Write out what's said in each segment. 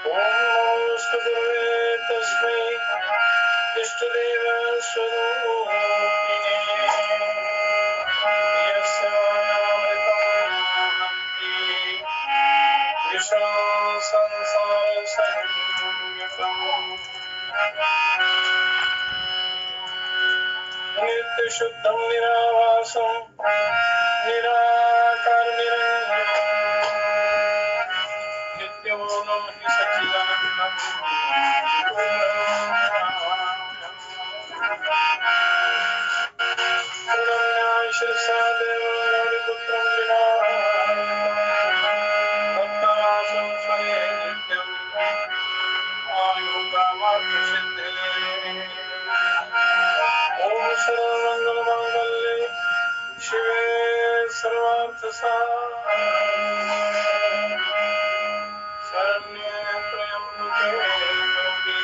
नमोस्तुते तस्मै इष्टदेव स्वरूपिणे यस्यामृतमहन्ति विष्णु संसारसागरम् नित्यशुद्धं निरावासं निराकार निरञ्जनं नित्यमौनं हि सच्चिदानन्दं पूर्णज्ञानशीर्षादेव गौरीपुत्रं विना भक्तवासं स्वये नित्यं आयुर्कामार्थसिद्धे ॐ सर्वमङ्गलमाङ्गल्ये शिवे सर्वार्थसाधिके शरण्ये त्र्यम्बके गौरी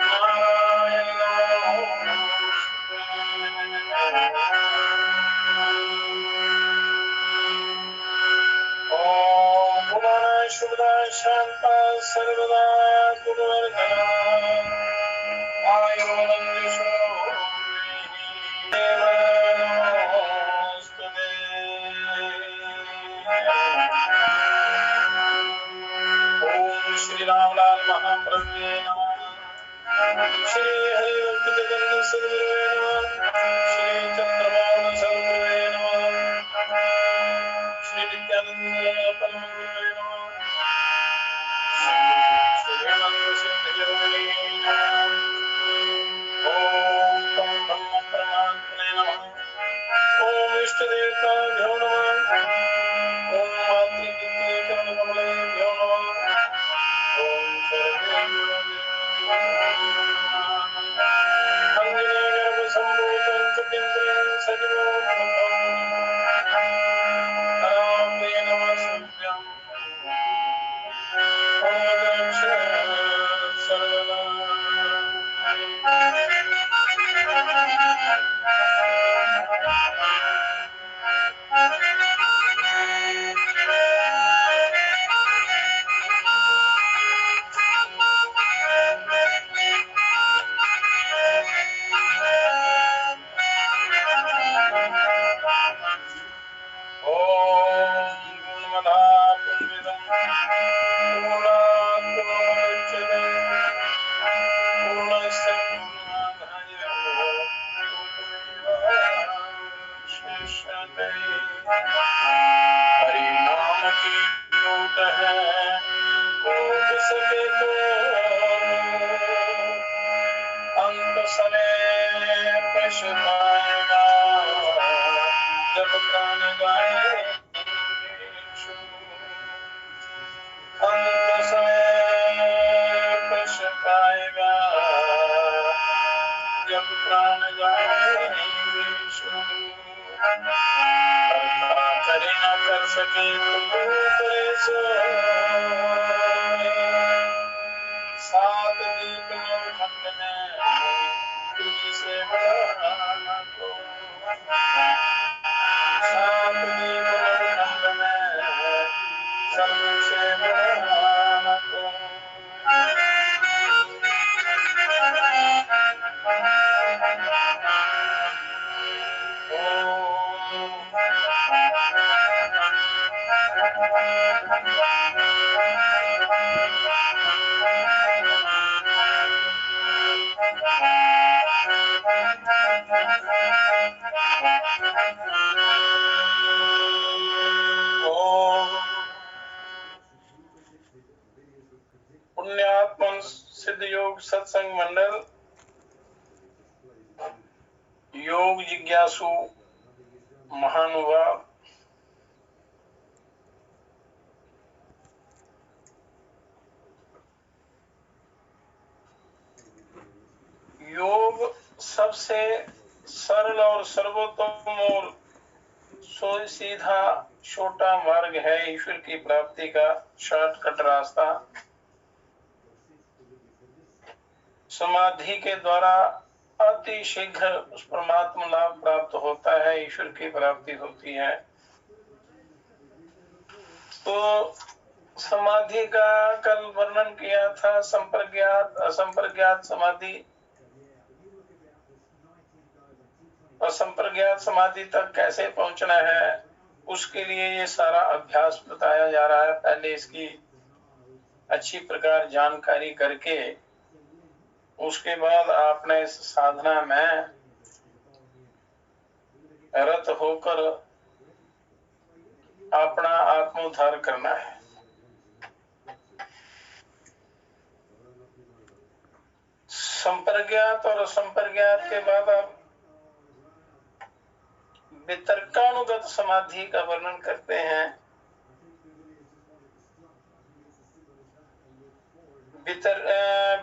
नारायणि नमोस्तुते। ॐ गुणाय शुभाय शान्ताय सर्वदा गुरुवर्धना आयुर्वन्दे श्री रामलाल महाप्रभुवे नमः। श्री हरिभक्तजन सद्गुरुवे नमः। श्री चंद्रमौल सद्गुरुवे नमः। श्री नित्यानंद परम गुरुवे नमः। श्री हेमंत सिंह गुरुवे नमः। ओम तम ब्रह्म परमात्मने नमः। ओम इष्ट देवताभ्यो नमः। ओम मातृपितृ चरण कमलेभ्यो नमः। ओम सर्वे संभूतं चकिन्द्रं सजगोत्थं रामे नमस्कृत्यं भवदक्ष सर्वदा पुण्यात्मन सिद्ध योग सत्संग मंडल योग जिज्ञासु महानुभाव योग सबसे सरल और सर्वोत्तम और सीधा छोटा मार्ग है ईश्वर की प्राप्ति का शॉर्टकट रास्ता। समाधि के द्वारा अति शीघ्र उस परमात्मा लाभ प्राप्त होता है, ईश्वर की प्राप्ति होती है। तो समाधि का कल वर्णन किया था, संप्रज्ञात असंप्रज्ञात समाधि। असंप्रज्ञात समाधि तक कैसे पहुंचना है, उसके लिए ये सारा अभ्यास बताया जा रहा है। पहले इसकी अच्छी प्रकार जानकारी करके उसके बाद आपने इस साधना में रत होकर अपना आत्मोद्धार करना है। संप्रज्ञात और असंप्रज्ञात के बाद आप वितर्कानुगत समाधि का वर्णन करते हैं।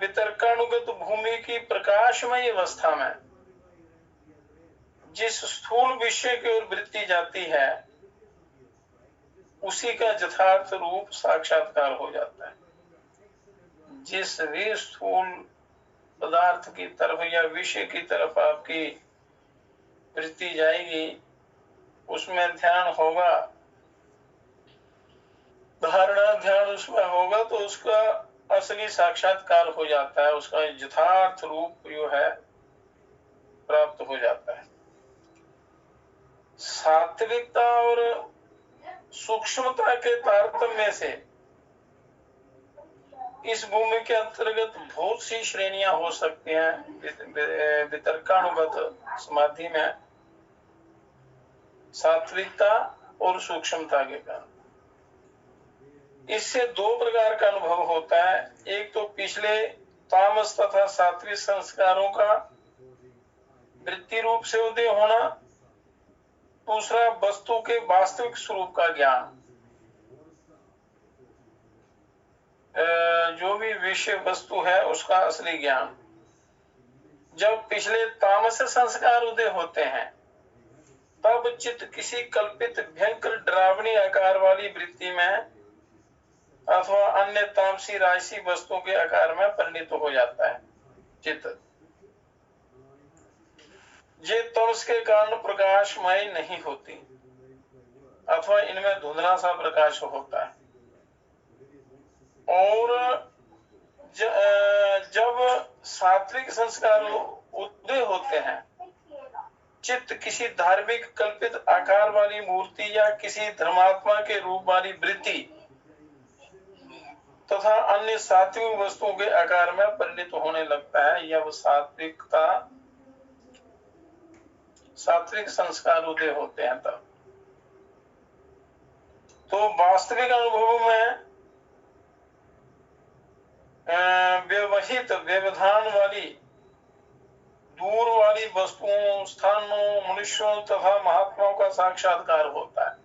वितर्कानुगत भूमि की प्रकाशमय अवस्था में जिस स्थूल विषय की ओर वृत्ति जाती है उसी का यथार्थ रूप साक्षात्कार हो जाता है। जिस भी स्थूल पदार्थ की तरफ या विषय की तरफ आपकी वृत्ति जाएगी, उसमें ध्यान होगा, धारणा ध्यान उसमें होगा, तो उसका असली साक्षात्कार हो जाता है, उसका यथार्थ रूप जो है प्राप्त हो जाता है। सात्विकता और सूक्ष्मता के तारतम्य से इस भूमि के अंतर्गत बहुत सी श्रेणियां हो सकती हैं। वितर्कानुगत समाधि में सात्विकता और सूक्ष्मता के कारण इससे दो प्रकार का अनुभव होता है। एक तो पिछले तामस तथा सात्विक संस्कारों का वृत्ति रूप से उदय होना, दूसरा वस्तु के वास्तविक स्वरूप का ज्ञान। जो भी विषय वस्तु है उसका असली ज्ञान। जब पिछले तामस संस्कार उदय होते हैं तब चित्त किसी कल्पित भयंकर डरावनी आकार वाली वृत्ति में अथवा अन्य तामसी राशि वस्तुओं के आकार में परिणित हो जाता है। चित्त ये तमस के कारण प्रकाशमय नहीं होती अथवा इनमें धुंधला सा प्रकाश होता है। और जब सात्विक संस्कार उदय होते हैं, चित्त किसी धार्मिक कल्पित आकार वाली मूर्ति या किसी धर्मात्मा के रूप वाली वृत्ति तथा अन्य सात्विक वस्तुओं के आकार में परिणित होने लगता है। यह सात्विक संस्कार उदय होते हैं तब। तो वास्तविक अनुभव में व्यवहित व्यवधान वाली दूर वाली वस्तुओं, स्थानों, मनुष्यों तथा महात्माओं का साक्षात्कार होता है।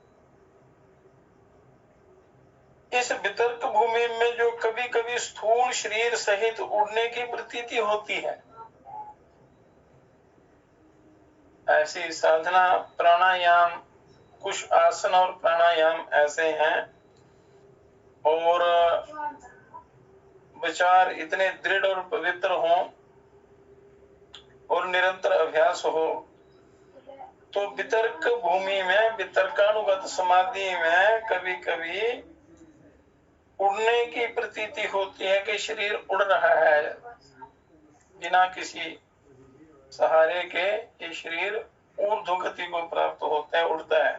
इस वितर्क भूमि में जो कभी कभी स्थूल शरीर सहित उड़ने की प्रतीति होती है, ऐसी साधना प्राणायाम, कुछ आसन और प्राणायाम ऐसे हैं और विचार इतने दृढ़ और पवित्र हों और निरंतर अभ्यास हो तो वितर्क भूमि में, वितर्कानुगत समाधि में कभी कभी उड़ने की प्रतीति होती है कि शरीर उड़ रहा है बिना किसी सहारे के। ये शरीर ऊर्ध्व गति को प्राप्त होता है, उड़ता है।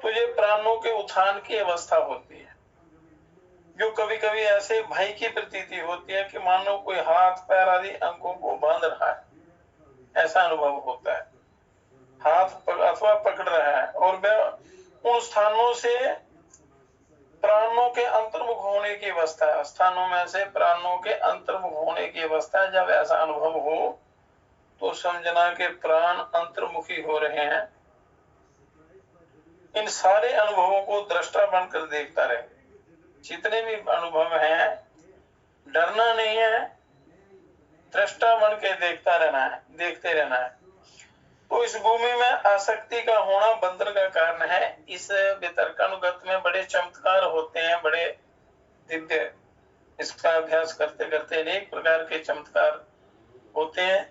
तो ये प्राणों के उत्थान की अवस्था होती है, जो कभी कभी ऐसे भय की प्रतीति होती है कि मानो कोई हाथ पैर आदि अंगों को बांध रहा है, ऐसा अनुभव होता है। हाथ अथवा पकड़ रहा है और वह उन स्थानों से प्राणों के अंतर्मुख होने की अवस्था है। स्थानों में से प्राणों के अंतर्मुख होने की अवस्था। जब ऐसा अनुभव हो तो समझना के प्राण अंतर्मुखी हो रहे हैं। इन सारे अनुभवों को दृष्टा बनकर देखता रहे। जितने भी अनुभव हैं, डरना नहीं है, दृष्टा बन के देखता रहना है, देखते रहना है। तो इस भूमि में आसक्ति का होना बंधन का कारण है। इस वितर्कानुगत में बड़े चमत्कार होते हैं, बड़े दिव्य। इसका अभ्यास करते करते अनेक प्रकार के चमत्कार होते हैं,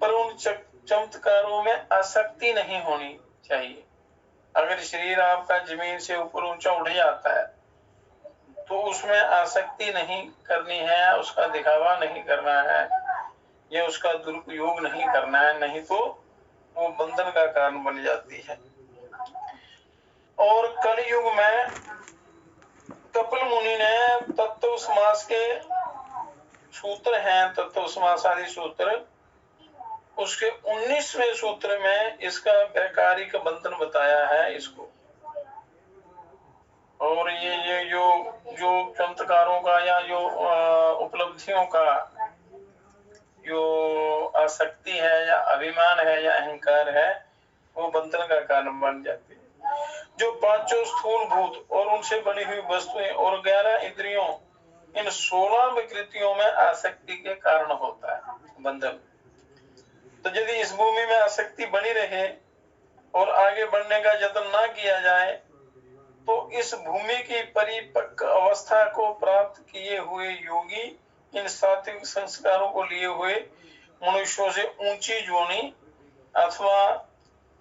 पर उन चमत्कारों में आसक्ति नहीं होनी चाहिए। अगर शरीर आपका जमीन से ऊपर ऊंचा उठ जाता है तो उसमें आसक्ति नहीं करनी है, उसका दिखावा नहीं करना है, या उसका दुरुपयोग नहीं करना है, नहीं तो वो बंधन का कारण बन जाती है। और कलयुग में कपिल मुनि ने तत्व समास के सूत्र हैं, तत्व समास आदि सूत्र, उसके 19वें सूत्र में इसका वैकारिक बंधन बताया है इसको। और ये जो चमत्कारों का या जो उपलब्धियों का जो आसक्ति है या अभिमान है या अहंकार है, वो बंधन का कारण बन जाती है। जो पांचों स्थूल भूत और उनसे बनी हुई वस्तुएं और 11 इंद्रियों, इन 16 विकृतियों में आसक्ति के कारण होता है बंधन। तो यदि इस भूमि में आसक्ति बनी रहे और आगे बढ़ने का यत्न ना किया जाए, तो इस भूमि की परिपक्व अवस्था को प्राप्त किए हुए योगी इन सात्विक संस्कारों को लिए हुए मनुष्यों से ऊंची जोनी अथवा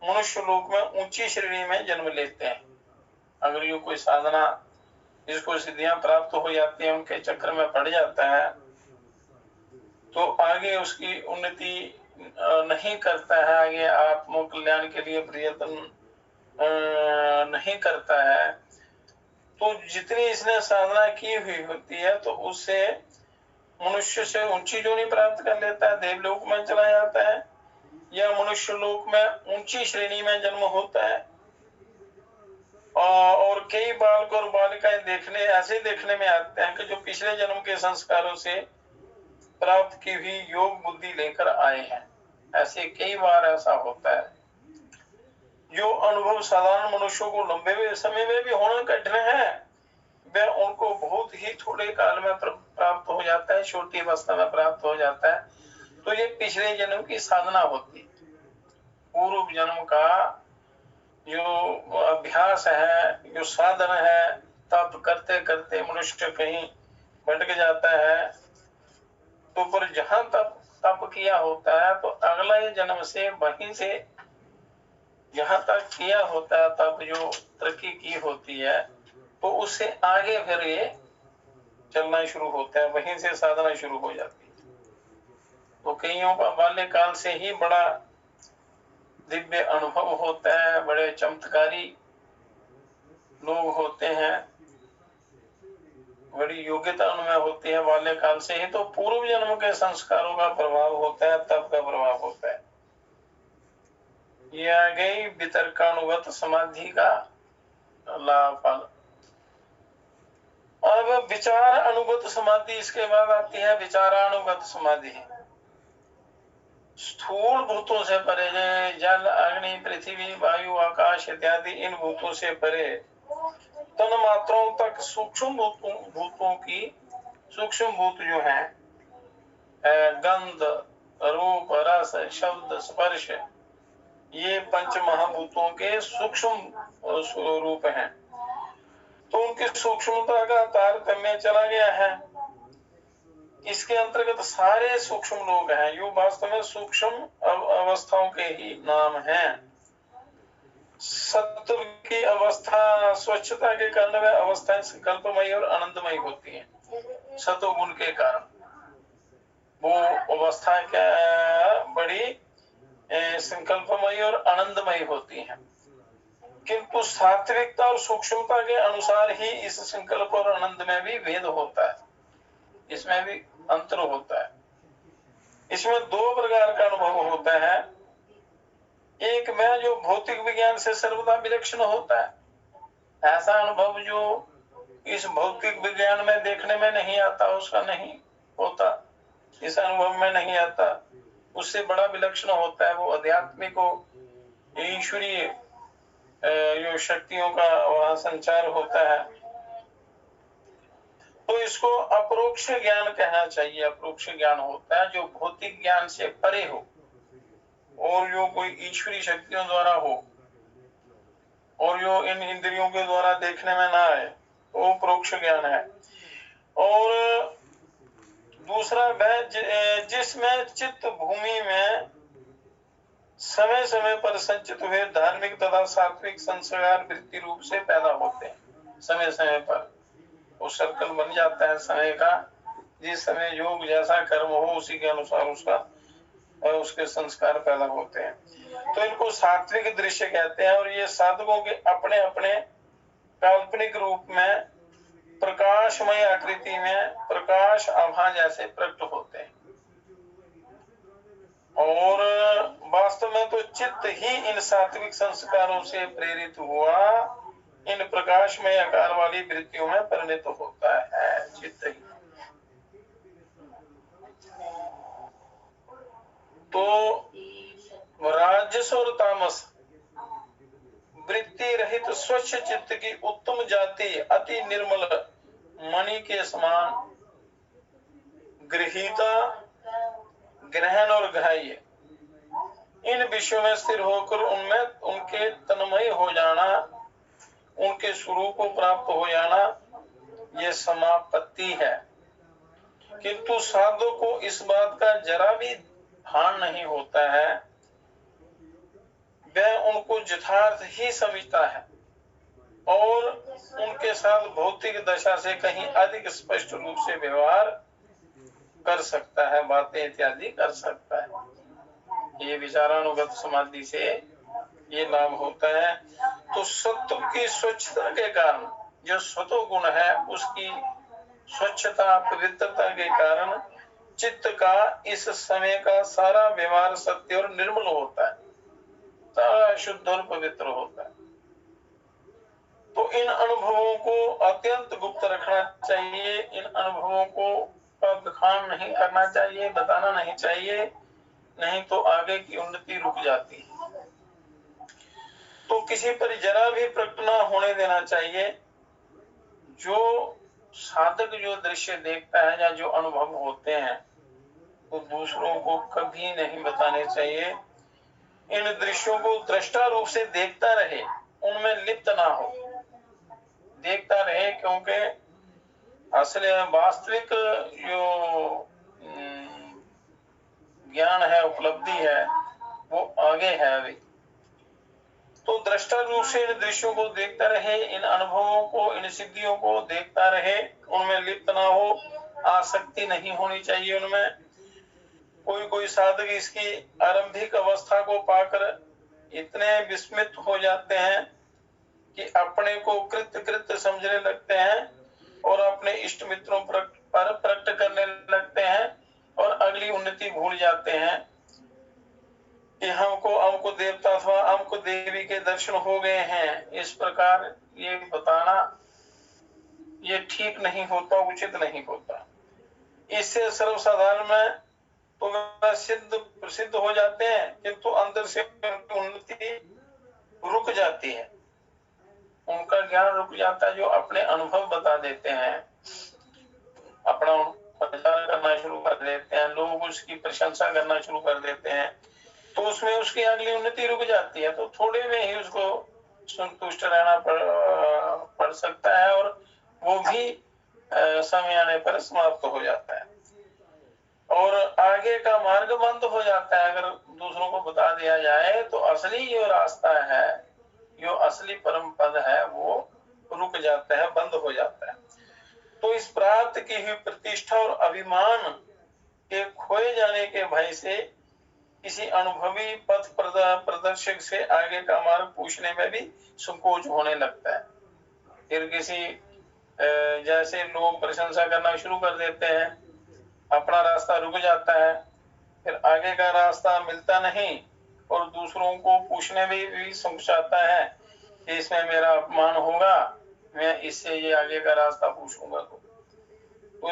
मनुष्य लोक में ऊंची श्रेणी में जन्म लेते हैं। अगर ये कोई साधना जिसको सिद्धियां प्राप्त हो जाती है उनके चक्कर में पड़ जाता है, तो आगे उसकी उन्नति नहीं करता है, आगे आत्म कल्याण के लिए प्रयत्न नहीं करता है, तो जितनी इसने साधना की हुई होती है तो उससे मनुष्य से ऊंची जोनी प्राप्त कर लेता है, देवलोक में चला जाता है, या मनुष्य लोक में ऊंची श्रेणी में जन्म होता है। और कई बालक और बालिकाएं ऐसे देखने में आते हैं कि जो पिछले जन्म के संस्कारों से प्राप्त की हुई योग बुद्धि लेकर आए हैं। ऐसे कई बार ऐसा होता है। जो अनुभव साधारण मनुष्यों को लंबे समय में भी होना कठिन है, वह उनको बहुत ही थोड़े काल में प्राप्त हो जाता है, छोटी अवस्था में प्राप्त हो जाता है। तो ये पिछले जन्म की साधना होती है। पूर्व जन्म का जो अभ्यास है, जो साधन है, तप करते करते मनुष्य कहीं भटक जाता है, तो पर जहां तप किया होता है, तो अगले जन्म से वहीं से जहां तक किया होता है तप जो तरक्की की होती है, तो उससे आगे फिर ये चलना शुरू होता है, वहीं से साधना शुरू हो जाती है। तो कईयों का बाल्यकाल से ही बड़ा दिव्य अनुभव होता है, बड़े चमत्कारी लोग होते हैं, बड़ी योग्यता उनमें होती है बाल्यकाल से ही। तो पूर्व जन्म के संस्कारों का प्रभाव होता है, तप का प्रभाव होता है। ये आ गई वितर्कानुगत समाधि का लाभ। अब विचार अनुगत समाधि, इसके बाद आती है विचारानुगत समाधि। स्थूल भूतों से परे, जल अग्नि पृथ्वी वायु आकाश इत्यादि इन भूतों से परे तन मात्राओं तक सूक्ष्म भूतों की, सूक्ष्म भूत जो हैं, गंध रूप रस शब्द स्पर्श, ये पंच महाभूतों के सूक्ष्म स्वरूप हैं। तो उनकी सूक्ष्मता का तारतम्य चला गया है। इसके अंतर्गत सारे सूक्ष्म लोग हैं, यो वास्तव में सूक्ष्म अवस्थाओं के ही नाम हैं। सत्व की अवस्था, स्वच्छता के कारण वह अवस्थाएं संकल्पमयी और आनंदमयी होती हैं। सत्व गुण के कारण वो अवस्था क्या बड़ी संकल्पमयी और आनंदमयी होती हैं। किंतु सात्विकता और सूक्ष्मता के अनुसार ही इस संकल्प और आनंद में भी भेद होता है, इसमें भी अंतर होता है। इसमें दो प्रकार का अनुभव होता है। एक में जो भौतिक विज्ञान से सर्वदा विलक्षण होता है, ऐसा अनुभव जो इस भौतिक विज्ञान में देखने में नहीं आता, उसका नहीं होता, इस अनुभव में नहीं आता, उससे बड़ा विलक्षण होता है। वो आध्यात्मिक ईश्वरीय जो शक्तियों का वहां संचार होता है, तो इसको अपरोक्ष ज्ञान कहना चाहिए। अपरोक्ष ज्ञान होता है जो भौतिक ज्ञान से परे हो और जो कोई ईश्वरीय शक्तियों द्वारा हो और जो इन इंद्रियों के द्वारा देखने में ना आए, वो परोक्ष ज्ञान है। और दूसरा वह जिसमें चित्त भूमि में समय समय पर संचित हुए धार्मिक तथा सात्विक संस्कार वृत्ति रूप से पैदा होते हैं। समय समय पर वो सर्कल बन जाता है समय का। जिस समय योग जैसा कर्म हो उसी के अनुसार उसका उसके संस्कार पैदा होते हैं। तो इनको सात्विक दृश्य कहते हैं। और ये साधकों के अपने अपने काल्पनिक रूप में प्रकाशमय आकृति में प्रकाश आभा जैसे प्रकट होते हैं। और वास्तव में तो चित्त ही इन सात्विक संस्कारों से प्रेरित हुआ इन प्रकाशमय आकार वाली वृत्तियों में परिणत होता है। चित्त ही तो राजस और तामस वृत्ति रहित स्वच्छ चित्त की उत्तम जाति अति निर्मल मणि के समान गृहीता, ग्रहण और ग्राह्य इन विषयों में स्थिर होकर उनमें उनके तन्मय हो जाना, उनके स्वरूप को प्राप्त हो जाना, ये समापत्ति है। किंतु साधु को इस बात का जरा भी भान नहीं होता है। वह उनको यथार्थ ही समझता है और उनके साथ भौतिक दशा से कहीं अधिक स्पष्ट रूप से व्यवहार कर सकता है, बातें इत्यादि कर सकता है। ये विचारानुगत समाधि से ये लाभ होता है। तो सत्व की स्वच्छता के कारण जो सतो गुण है उसकी स्वच्छता पवित्रता के कारण चित्त का इस समय का सारा व्यवहार सत्य और निर्मल होता है, सारा शुद्ध और पवित्र होता है। तो इन अनुभवों को अत्यंत गुप्त रखना चाहिए। इन अनुभवों को बखान नहीं करना चाहिए, बताना नहीं चाहिए, नहीं तो आगे की उन्नति रुक जाती है। तो किसी पर जरा भी प्रकट न होने देना चाहिए। जो साधक जो दृश्य देखता है या जो अनुभव होते हैं तो दूसरों को कभी नहीं बताने चाहिए। इन दृश्यों को दृष्टा रूप से देखता रहे, उनमें लिप्त ना हो, देखता रहे, क्योंकि असल वास्तविक जो ज्ञान है, उपलब्धि है, वो आगे है अभी। तो दृष्टा रूप से इन दृश्यों को देखता रहे, इन अनुभवों को, इन सिद्धियों को देखता रहे, उनमें लिप्त ना हो, आसक्ति नहीं होनी चाहिए उनमें। कोई साधक इसकी आरंभिक अवस्था को पाकर इतने विस्मित हो जाते हैं कि अपने को कृत्य समझने लगते हैं और अपने इष्ट मित्रों पर प्रकट करने लगते हैं और अगली उन्नति भूल जाते हैं कि हमको देवता अथवा हमको देवी के दर्शन हो गए हैं। इस प्रकार ये बताना ये ठीक नहीं होता, उचित नहीं होता। इससे सर्वसाधारण में तो वह प्रसिद्ध हो जाते हैं, किंतु अंदर से उन्नति रुक जाती है, उनका ज्ञान रुक जाता है। जो अपने अनुभव बता देते हैं, अपना प्रचार करना शुरू कर देते हैं, लोग उसकी प्रशंसा करना शुरू कर देते हैं, तो उसमें उसकी अगली उन्नति रुक जाती है। तो थोड़े में ही उसको संतुष्ट रहना पड़ सकता है और वो भी समय आने पर समाप्त हो जाता है और आगे का मार्ग बंद हो जाता है। अगर दूसरों को बता दिया जाए तो असली जो रास्ता है, जो असली परम पद है, वो रुक जाता है, बंद हो जाता है। तो इस प्राप्त की हुई प्रतिष्ठा और अभिमान के खोए जाने के भय से किसी अनुभवी पथ प्रदर्शक से आगे का मार्ग पूछने में भी संकोच होने लगता है। फिर किसी जैसे लोग प्रशंसा करना शुरू कर देते हैं, अपना रास्ता रुक जाता है, फिर आगे का रास्ता मिलता नहीं और दूसरों को पूछने में भी संकोच आता है कि इसमें मेरा अपमान होगा, मैं इससे ये आगे का रास्ता पूछूंगा तो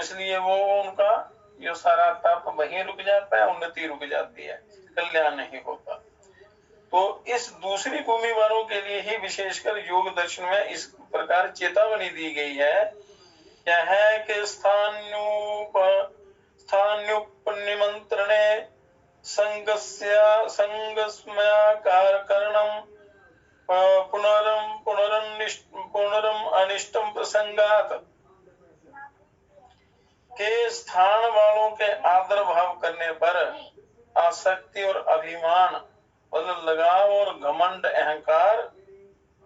इसलिए वो उनका जो सारा तप वहीं रुक जाता है, उन्नति रुक जाती है, कल्याण नहीं होता। तो इस दूसरी भूमि वालों के लिए ही विशेषकर योग दर्शन में इस प्रकार चेतावनी दी गई है, क्या है कि स्थान्युपनिमंत्रणे संगस्मयाकारणं पुनरम अनिष्टम प्रसंगात के स्थान वालों के आदर भाव करने पर आसक्ति और अभिमान मतलब लगाव और घमंड अहंकार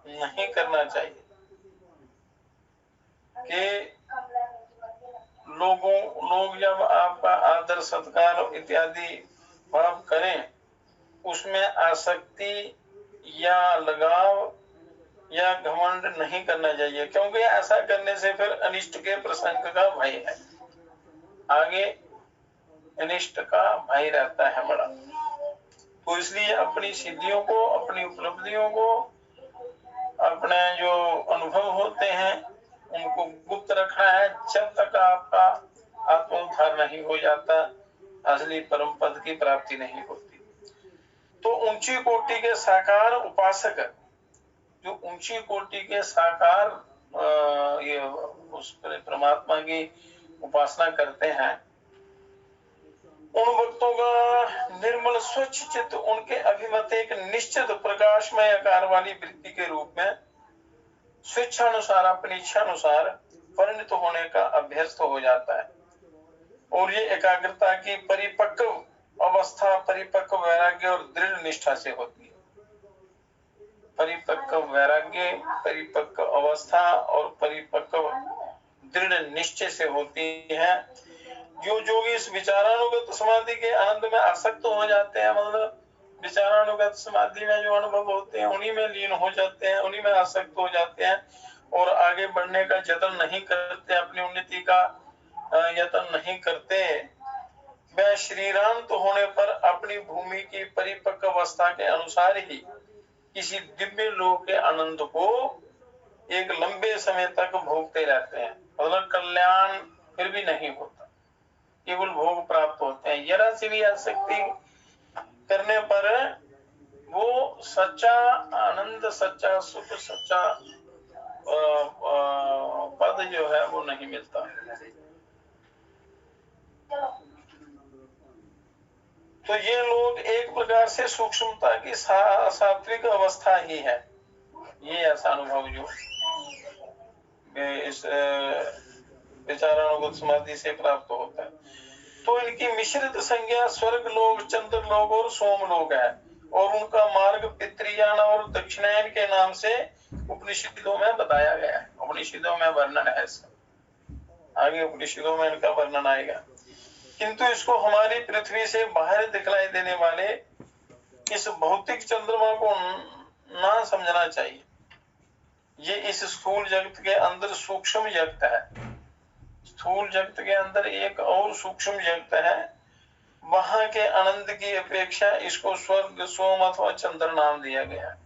नहीं करना चाहिए। कि लोग जब आपका आदर सत्कार इत्यादि भाव करें, उसमें आसक्ति या लगाव या घमंड नहीं करना चाहिए, क्योंकि ऐसा करने से फिर अनिष्ट के प्रसंग का भय है, आगे अनिष्ट का भय रहता है बड़ा। तो इसलिए अपनी सिद्धियों को, अपनी उपलब्धियों को, अपने जो अनुभव होते हैं उनको गुप्त रखना है, जब तक आपका आत्मोद्धार नहीं हो जाता, असली परम पद की प्राप्ति नहीं होती। तो ऊंची कोटि के साकार उपासक, जो ऊंची कोटि के साकार ये उस परमात्मा की उपासना करते हैं, उन भक्तों का निर्मल स्वच्छ चित्त उनके अभिमत एक निश्चित प्रकाशमय आकार वाली वृत्ति के रूप में स्वेच्छानुसार, अपनी इच्छा अनुसार परिणत होने का अभ्यस्त हो जाता है। और ये एकाग्रता की परिपक्व अवस्था परिपक्व वैराग्य और दृढ़ निष्ठा से होती है। परिपक्व वैराग्य, परिपक्व अवस्था और परिपक्व दृढ़ निश्चय से होती है। जो योगी इस विचारानुगत समाधि के आनंद में आसक्त हो जाते हैं, मतलब विचारानुगत समाधि में जो अनुभव होते हैं उन्हीं में लीन हो जाते हैं, उन्हीं में आसक्त हो जाते हैं और आगे बढ़ने का यत्न नहीं करते, अपनी उन्नति का यत्न नहीं करते, वह श्रीराम तो होने पर अपनी भूमि की परिपक्व अवस्था के अनुसार ही किसी दिव्य लोक के आनंद को एक लंबे समय तक भोगते रहते हैं। मतलब कल्याण फिर भी नहीं होता, केवल भोग प्राप्त होते हैं। जरा सी भी आसक्ति करने पर वो सच्चा आनंद, सच्चा सुख, सच्चा पद जो है वो नहीं मिलता। तो ये लोग एक प्रकार से सूक्ष्मता की सात्विक अवस्था ही है, ये ऐसा अनुभव जो इस विचारानुगत समाधि से प्राप्त होता है। तो इनकी मिश्रित संज्ञा स्वर्ग लोक, चंद्र लोक और सोम लोक है, और उनका मार्ग पितृयान और दक्षिणायन के नाम से उपनिषदों में बताया गया है। उपनिषदों में वर्णन है इसका, आगे उपनिषदों में इनका वर्णन आएगा। किंतु इसको हमारी पृथ्वी से बाहर दिखलाई देने वाले इस भौतिक चंद्रमा को ना समझना चाहिए। ये इस स्थूल जगत के अंदर सूक्ष्म जगत है। स्थूल जगत के अंदर एक और सूक्ष्म जगत है, वहां के आनंद की अपेक्षा इसको स्वर्ग, सोम अथवा चंद्र नाम दिया गया है।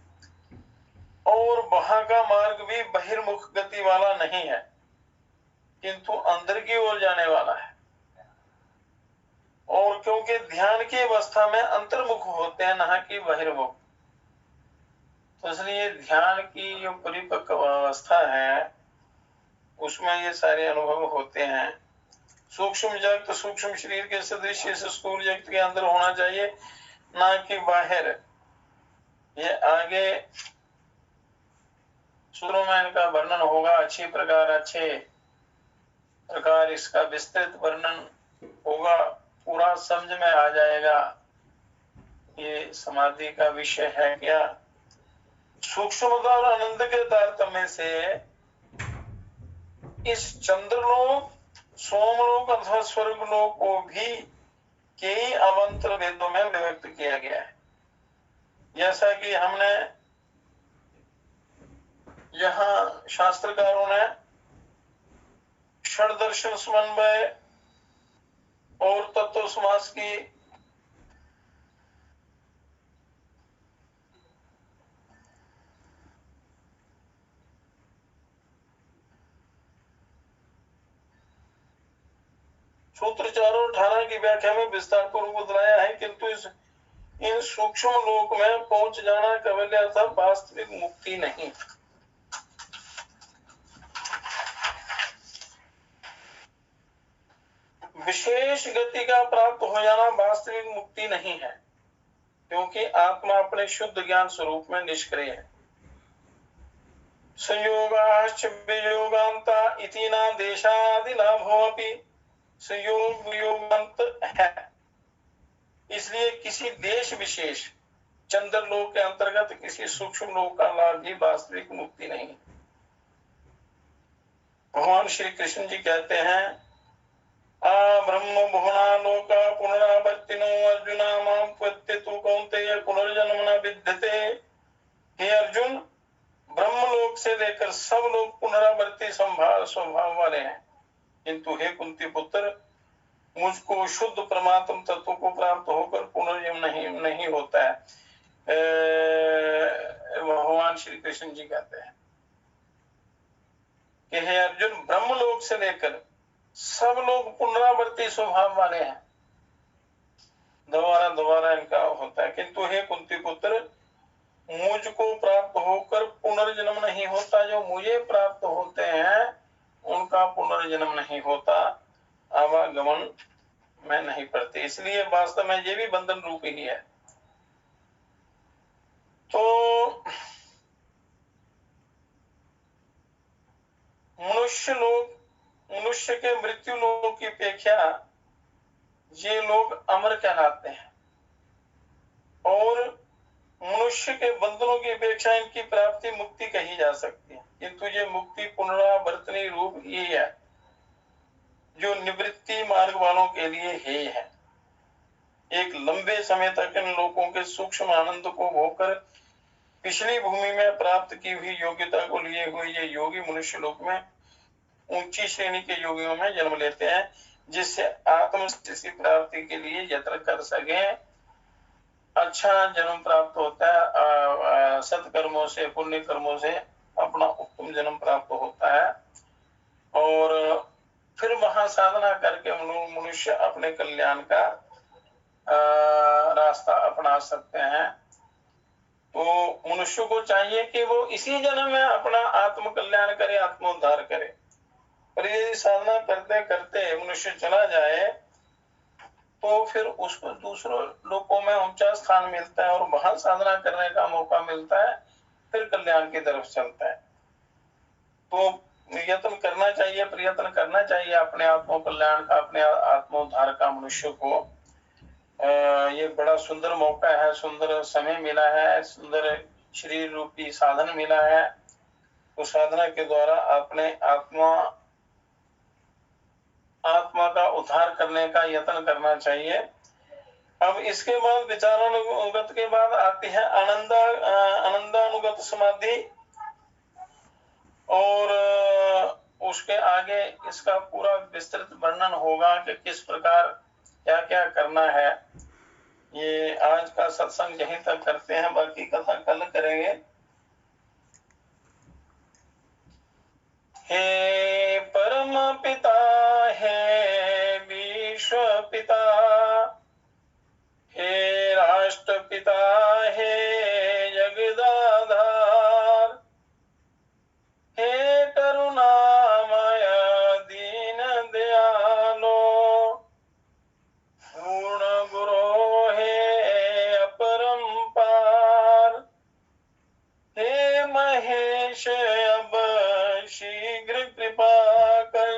और वहां का मार्ग भी बहिर्मुख गति वाला नहीं है, किंतु अंदर की ओर जाने वाला है। और क्योंकि ध्यान की अवस्था में अंतर्मुख होते हैं, ना कि बहिर्मुख, तो इसलिए ध्यान की जो परिपक्व अवस्था है उसमें ये सारे अनुभव होते हैं। सूक्ष्म जगत सूक्ष्म शरीर के सदृश इस स्थूल जगत के अंदर होना चाहिए, ना कि बाहर। ये आगे सूत्रों में इनका वर्णन होगा, अच्छे प्रकार इसका विस्तृत वर्णन होगा, पूरा समझ में आ जाएगा ये समाधि का विषय है क्या। सूक्ष्मता और आनंद के तारतम्य से इस चंद्रलोक, सोमलोक अथवा स्वर्गलोक को भी कई अवंतर वेदों में व्यक्त किया गया है। जैसा कि हमने यहाँ शास्त्रकारों ने षड्दर्शन समन्वय और तत्व समास की सूत्र 4 और 18 की व्याख्या में विस्तार पूर्वक बतलाया है, किंतु इन सूक्ष्म लोक में पहुंच जाना केवल अर्थात वास्तविक मुक्ति नहीं। विशेष गति का प्राप्त हो जाना वास्तविक मुक्ति नहीं है, क्योंकि आत्मा अपने शुद्ध ज्ञान स्वरूप में निष्क्रिय है। संयोगाश्च वियोगांता इति ना देशादि लाभोऽपि संयोग वियोगांत है। इसलिए किसी देश विशेष चंद्र लोक के अंतर्गत किसी सूक्ष्म लोक का लाभ भी वास्तविक मुक्ति नहीं। भगवान श्री कृष्ण जी कहते हैं आ ब्रह्म भुवना लोका पुनरावर्तिनो अर्जुन मां प्रत्यतु कौन्तेय पुनर्जन्म न विद्यते। हे अर्जुन, ब्रह्मलोक से लेकर सब लोग पुनरावर्ती स्वभाव वाले हैं, किंतु हे कुंती पुत्र, मुझको शुद्ध परमात्म तत्व को प्राप्त होकर पुनर्जन्म नहीं होता है। भगवान श्री कृष्ण जी कहते हैं कि हे अर्जुन, ब्रह्मलोक से लेकर सब लोग पुनरावर्ती स्वभाव वाले हैं, दोबारा दोबारा इनका होता है, किंतु हे कुंती पुत्र, मुझको प्राप्त होकर पुनर्जन्म नहीं होता। जो मुझे प्राप्त होते हैं उनका पुनर्जन्म नहीं होता, आवागमन में नहीं पड़ते। इसलिए वास्तव में ये भी बंधन रूप ही है। तो मनुष्य के मृत्यु लोक की अपेक्षा ये लोग अमर कहलाते हैं, और मनुष्य के बंधनों की अपेक्षा इनकी प्राप्ति मुक्ति कही जा सकती है, किंतु ये मुक्ति पुनरावर्तनी रूप ही है, जो निवृत्ति मार्ग वालों के लिए ही है। एक लंबे समय तक इन लोगों के सूक्ष्म आनंद को भोगकर पिछली भूमि में प्राप्त की हुई योग्यता को लिए हुए ये योगी मनुष्य लोक में ऊंची श्रेणी के योगियों में जन्म लेते हैं, जिससे आत्म स्थिति प्राप्ति के लिए यत्न कर सके। अच्छा जन्म प्राप्त होता है, सत्कर्मों से, पुण्य कर्मों से अपना उत्तम जन्म प्राप्त होता है, और फिर वहां साधना करके मनुष्य अपने कल्याण का रास्ता अपना सकते हैं। तो मनुष्य को चाहिए कि वो इसी जन्म में अपना आत्म कल्याण करे, आत्मोद्धार करे। पर ये साधना करते करते मनुष्य चला जाए तो फिर उसको दूसरों लोकों में ऊंचा स्थान मिलता है और वहां साधना करने का मौका मिलता है, फिर कल्याण की तरफ चलता है। तो यत्न करना चाहिए, प्रयत्न करना चाहिए अपने आत्म कल्याण का, अपने आत्मोद्धार का मनुष्य को। ये बड़ा सुंदर मौका है, सुंदर समय मिला है, सुंदर शरीर रूपी साधन मिला है। तो साधना के द्वारा अपने आत्मा का उद्धार करने का यत्न करना चाहिए। अब इसके बाद विचारानुगत के बाद आती है आनंदानुगत समाधि, और उसके आगे इसका पूरा विस्तृत वर्णन होगा कि किस प्रकार क्या क्या करना है। ये आज का सत्संग यहीं तक करते हैं, बाकी कथा कल करेंगे। हे परम पिता, हे विश्व पिता, हे राष्ट्र पिता, हे जगदाधार, हे करुणामय दीन दयालो, पूर्ण गुरो हे अपरंपार, हे महेश अब शीघ्र कृपा कर,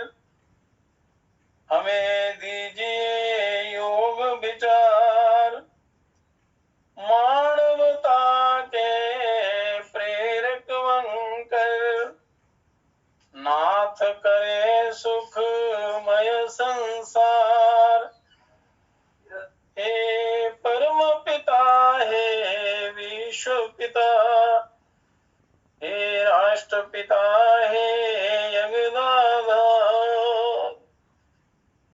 हमें दीजिए योग विचार, मानवता के प्रेरक बनकर, नाथ करे सुखमय संसार। हे परम पिता, हे विश्व पिता, हे राष्ट्र पिता, हे जगदा